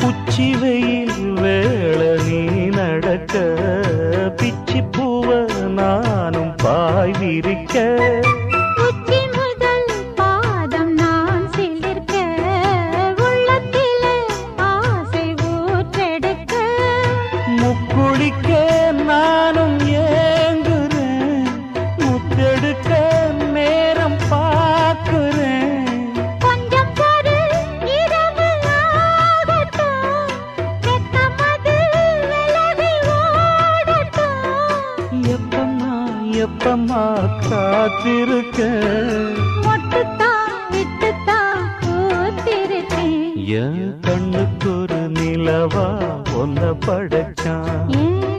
உச்சி வெயில் வேள நீ நடக்க பிச்சி பூவ நானும் பாய் விரிக்க உச்சி முதல் பாதம் நான் சிலிர்க்க உள்ளத்திலே ஆசை ஊற்றெடுக்க முக்குளிக்க நானும் ஏங்குறேன் முத்தெடுக்க நேரம் பார்க்கிறேன் கொஞ்சம் பொறு இரவு ஆகட்டும் வெக்கமது விலகி ஓடட்டும் எப்பம்மா எப்பம்மா காத்திருக்க மொட்டுத்தான் விட்டுத்தான் பூத்திருக்கேன் என் கண்ணுக்கு ஒரு நிலவா ஒன்ன படைச்சான் ஏன்